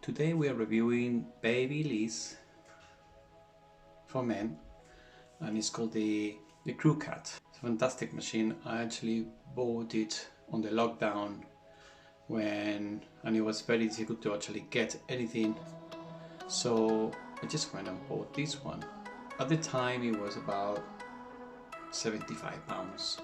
Today we are reviewing BabyLissMen for men, and it's called the Crewcut. It's a fantastic machine. I actually bought it on the lockdown and it was very difficult to actually get anything, so I just went and bought this one. At the time it was about £75.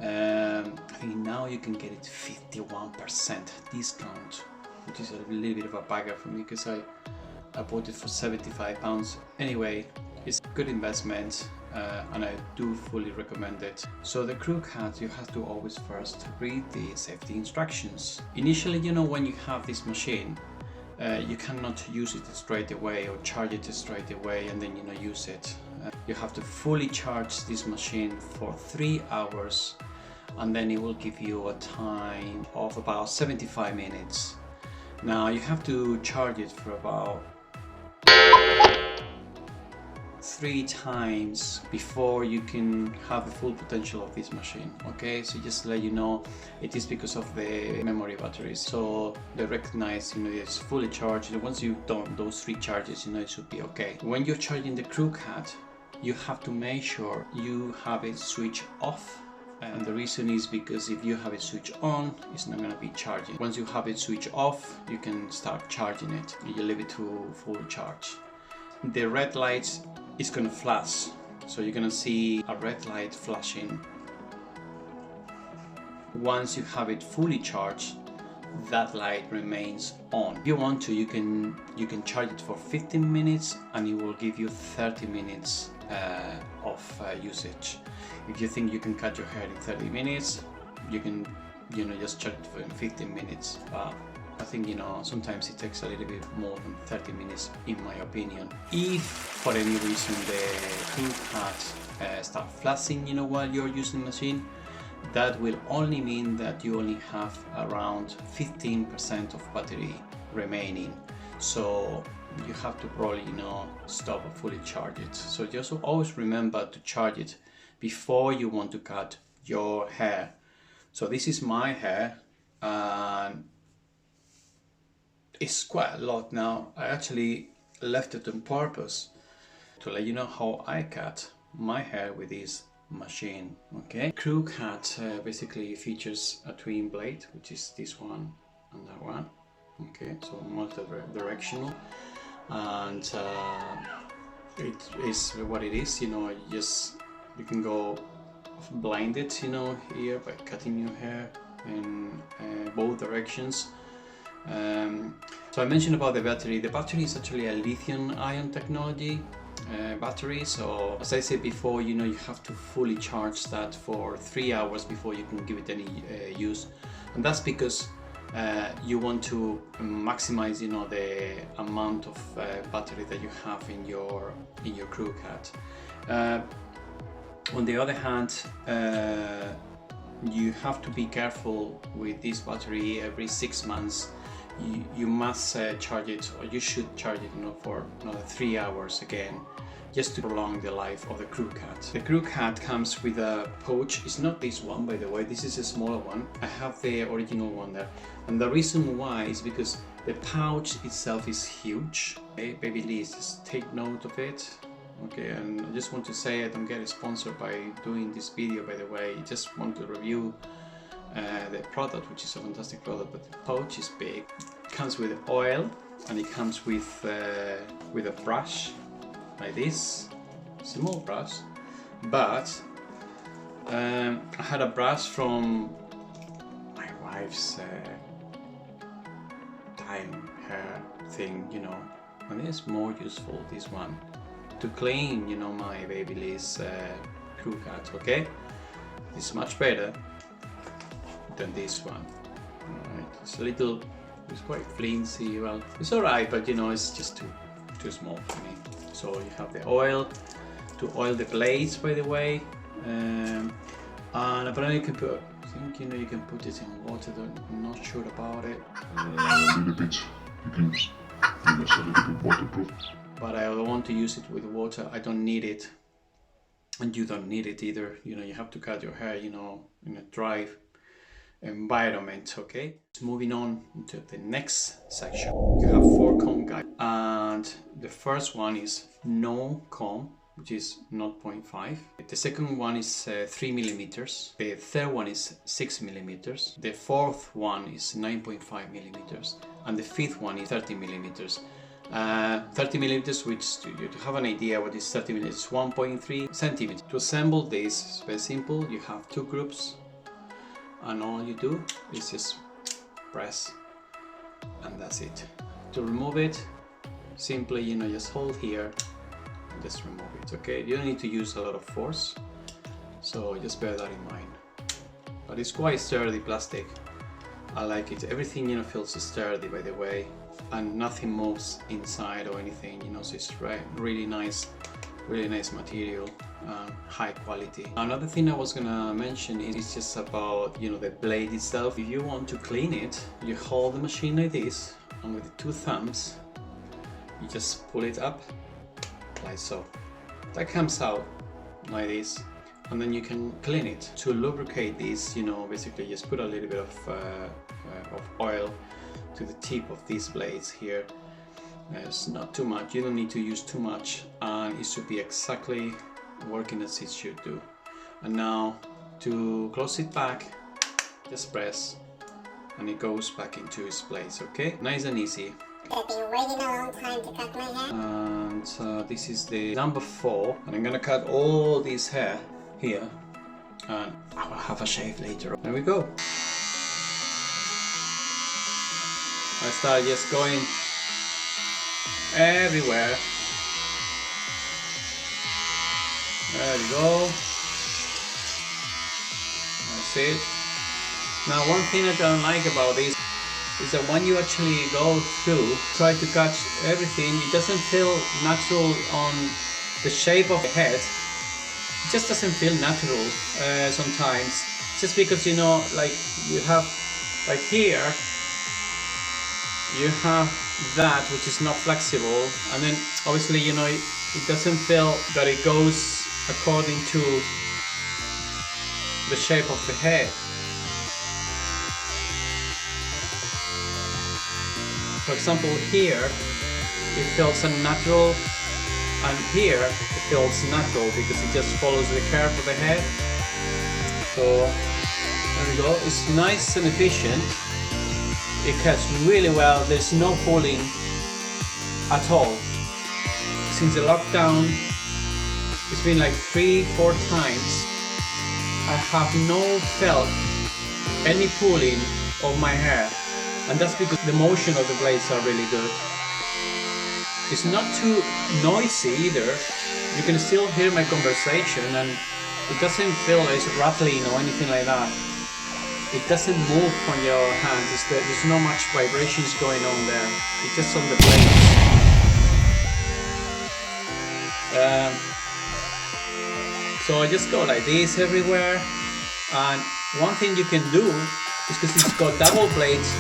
I think now you can get it 51% discount, which is a little bit of a bagger for me because I bought it for £75. Anyway, it's a good investment and I do fully recommend it. So the Crewcut, you have to always first read the safety instructions. Initially, you know, when you have this machine, you cannot use it straight away or charge it straight away and then, you know, use it. You have to fully charge this machine for 3 hours and then it will give you a time of about 75 minutes. Now you have to charge it for about 3 times before you can have the full potential of this machine. Okay, so just to let you know, it is because of the memory batteries. So they recognize, you know, it's fully charged, and once you've done those 3 charges, you know, it should be okay. When you're charging the Crewcut, you have to make sure you have it switched off. And the reason is because if you have it switched on, it's not going to be charging. Once you have it switched off, you can start charging it. You leave it to full charge. The red light is going to flash, so you're going to see a red light flashing. Once you have it fully charged, that light remains on. If you want to, you can charge it for 15 minutes and it will give you 30 minutes of usage. If you think you can cut your hair in 30 minutes, you can, you know, just charge it for 15 minutes. I think, you know, sometimes it takes a little bit more than 30 minutes in my opinion. If for any reason the Crewcut start flashing, you know, while you're using the machine, that will only mean that you only have around 15% of battery remaining. So you have to probably, you know, stop and fully charge it. So just always remember to charge it before you want to cut your hair. So this is my hair and it's quite a lot now. I actually left it on purpose to let you know how I cut my hair with this machine. Okay, Crewcut basically features a twin blade, which is this one and that one. Okay, so multi-directional, and it is what it is. You know, you can go blinded, you know, here by cutting your hair in both directions. So I mentioned about the battery. The battery is actually a lithium-ion technology battery. So as I said before, you know, you have to fully charge that for 3 hours before you can give it any use, and that's because you want to maximize, you know, the amount of battery that you have in your Crewcut. On the other hand, you have to be careful with this battery. Every 6 months you must charge it, or you should charge it, you know, for another 3 hours again, just to prolong the life of the Crewcut. The Crewcut comes with a pouch. It's not this one, by the way, this is a smaller one. I have the original one there, and the reason why is because the pouch itself is huge. Okay, BabyLiss, just take note of it. Okay, and I just want to say I don't get sponsored by doing this video, by the way. I just want to review the product, which is a fantastic product, but the pouch is big. It comes with oil and it comes with a brush like this, small brush, but I had a brush from my wife's time hair thing, you know, and it's more useful, this one, to clean, you know, my BabyLiss Crewcut. Okay, it's much better than this one. Alright, it's a little, it's quite flimsy. Well, it's alright, but you know, it's just too small for me. So you have the oil to oil the blades, by the way, and apparently you can put think you can put it in water. I'm not sure about it. A little bit. You can use a little bit waterproof. But I don't want to use it with water. I don't need it, and you don't need it either. You have to cut your hair, in a dry environment. Okay. Moving on to the next section. You have 4 comb guides, and the first one is no comb, which is 0.5. The second one is 3 millimeters. The third one is 6 millimeters. The fourth one is 9.5 millimeters, and the fifth one is 30 millimeters. 30 millimeters, which to have an idea what is 30 millimeters, 1.3 centimeters. To assemble this is very simple. You have 2 groups, and all you do is just press, and that's it. To remove it, simply just hold here and just remove it. Okay, you don't need to use a lot of force, so just bear that in mind. But it's quite sturdy plastic. I like it. Everything feels sturdy, by the way, and nothing moves inside or anything. So it's really nice material, high quality. Another thing I was gonna mention is just about the blade itself. If you want to clean it, you hold the machine like this, and with the 2 thumbs you just pull it up like so. That comes out like this, and then you can clean it. To lubricate this, basically just put a little bit of oil to the tip of these blades here. It's not too much. You don't need to use too much, and it should be exactly working as it should do. And now to close it back, just press, and it goes back into its place. Okay, nice and easy. I've been waiting a long time to cut my hair. And this is the number 4, and I'm gonna cut all this hair here, and I will have a shave later. There we go. I start just going everywhere. There we go. That's it. Now, one thing I don't like about this is that when you actually go through, try to catch everything, it doesn't feel natural on the shape of the head. It just doesn't feel natural sometimes. Just because like you have, like here, you have that which is not flexible, and then obviously it doesn't feel that it goes according to the shape of the head. For example, here it feels unnatural, and here it feels natural because it just follows the curve of the head. So there we go. It's nice and efficient. It cuts really well. There's no pulling at all. Since the lockdown, it's been like 3-4 times. I have no felt any pulling of my hair, and that's because the motion of the blades are really good. It's not too noisy either. You can still hear my conversation, and it doesn't feel like it's rattling or anything like that. It doesn't move on your hands. There's not much vibrations going on there. It's just on the blades. So I just go like this everywhere. And one thing you can do is, because it's got double blades,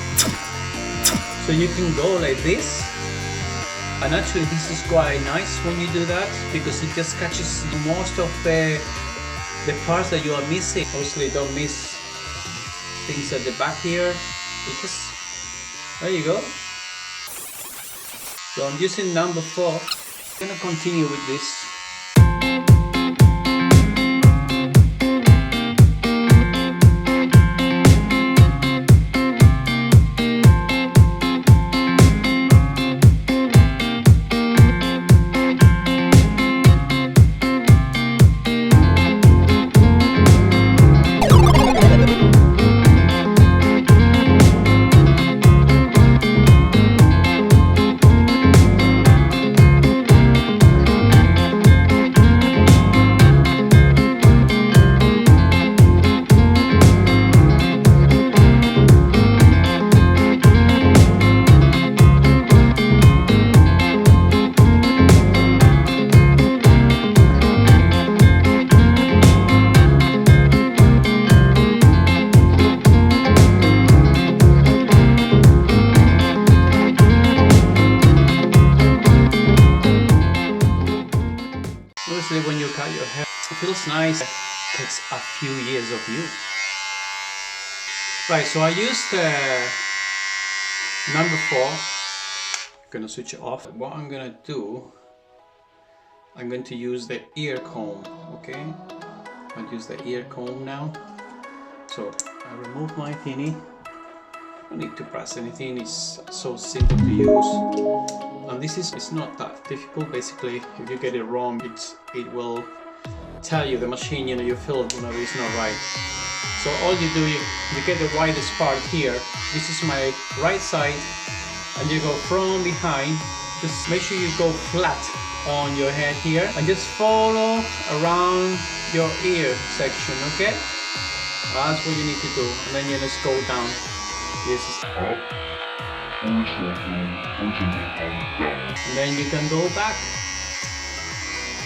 so you can go like this. And actually this is quite nice when you do that, because it just catches most of the parts that you are missing. Obviously don't miss things at the back here. It just, there you go. So I'm using number 4. I'm gonna continue with this. looks nice. It takes a few years of use. Right, so I used number 4. I'm gonna switch it off. What I'm gonna do, I'm going to use the ear comb, okay? I'll use the ear comb now. So I remove my thingy. I don't need to press anything, it's so simple to use. And this is, it's not that difficult. Basically, if you get it wrong, it will tell you, the machine, you know, you feel whenever it's not right. So all you do, you get the widest part here. This is my right side, and you go from behind. Just make sure you go flat on your head here, and just follow around your ear section, okay? That's what you need to do, and then you just go down. This is up, and then you can go back.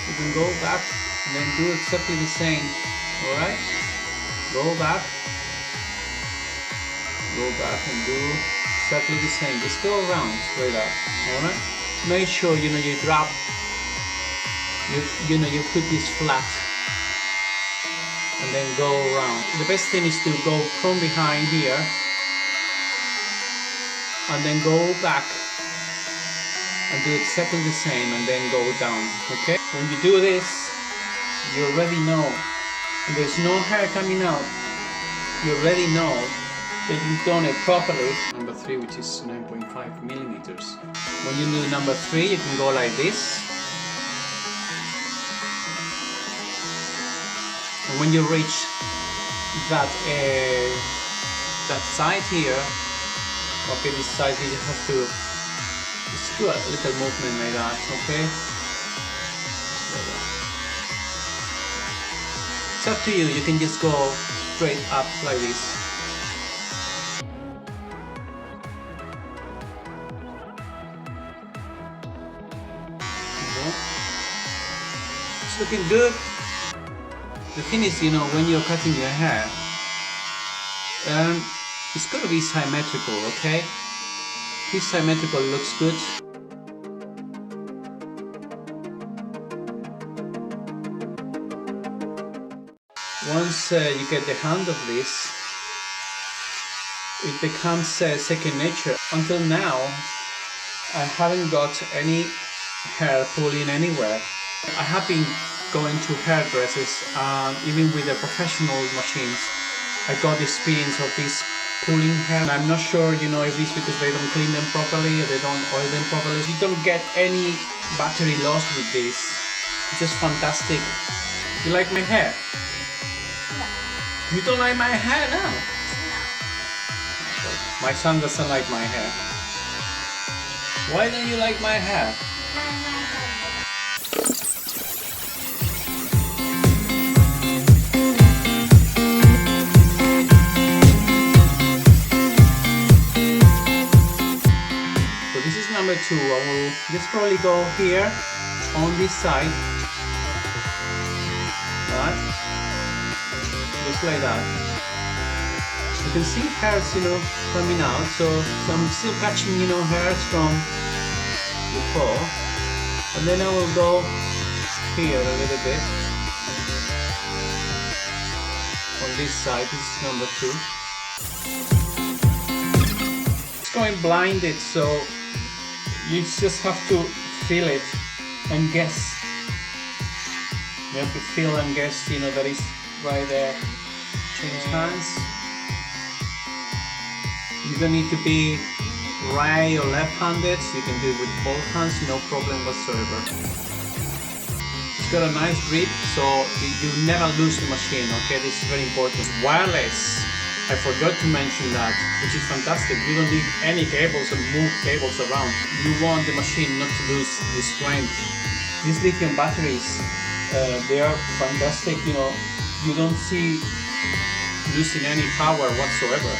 You can go back and then do exactly the same. Alright? Go back and do exactly the same. Just go around straight up. Alright? Make sure you know you drop, you know you put this flat and then go around. The best thing is to go from behind here and then go back and do exactly the same and then go down, okay? When you do this, you already know, and there's no hair coming out, you already know that you've done it properly. Number 3, which is 9.5 millimeters. When you do number 3, you can go like this. And when you reach that side here, okay, this side here, you have to just do a little movement like that, okay? It's up to you, you can just go straight up like this. Okay. It's looking good. The thing is, you know, when you're cutting your hair, it's got to be symmetrical, okay? This symmetrical looks good. Once you get the hang of this, it becomes second nature. Until now, I haven't got any hair pulling anywhere. I have been going to hairdressers, even with the professional machines. I got the experience of this pulling hair. And I'm not sure, you know, if it's because they don't clean them properly or they don't oil them properly. You don't get any battery loss with this. It's just fantastic. You like my hair? No. You don't like my hair now? No. My son doesn't like my hair. Why don't you like my hair? So this is number 2. I will just probably go here on this side. Right? Just like that. You can see hairs, you know, coming out. So I'm still catching, you know, hairs from before. And then I will go here a little bit. On this side, this is number 2. It's going blinded, so you just have to feel it and guess. You have to feel and guess, you know, that is right there. Change hands. You don't need to be right or left-handed, so you can do it with both hands, no problem whatsoever. It's got a nice grip, so you never lose the machine, okay? This is very important. Wireless, I forgot to mention that, which is fantastic. You don't need any cables and move cables around. You want the machine not to lose the strength. These lithium batteries, they are fantastic, you know. You don't see losing any power whatsoever.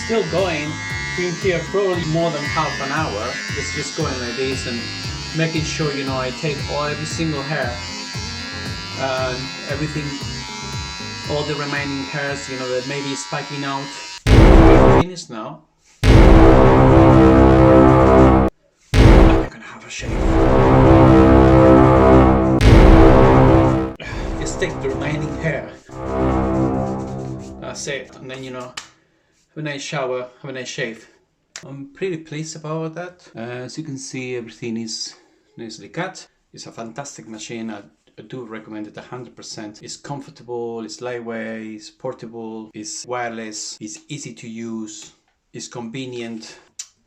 Still going, being here probably more than half an hour. It's just going like this and making sure, you know, I take every single hair and everything, all the remaining hairs, you know, that may be spiking out. Finished now. I'm gonna have a shave. take the remaining hair. That's it. And then, you know, have a nice shower, have a nice shave. I'm pretty pleased about that. As you can see, everything is nicely cut. It's a fantastic machine. I do recommend it 100%. It's comfortable, it's lightweight, it's portable, it's wireless, it's easy to use, it's convenient.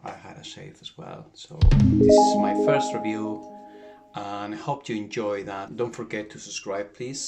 I had a shave as well. So this is my first review and I hope you enjoy that. Don't forget to subscribe, please.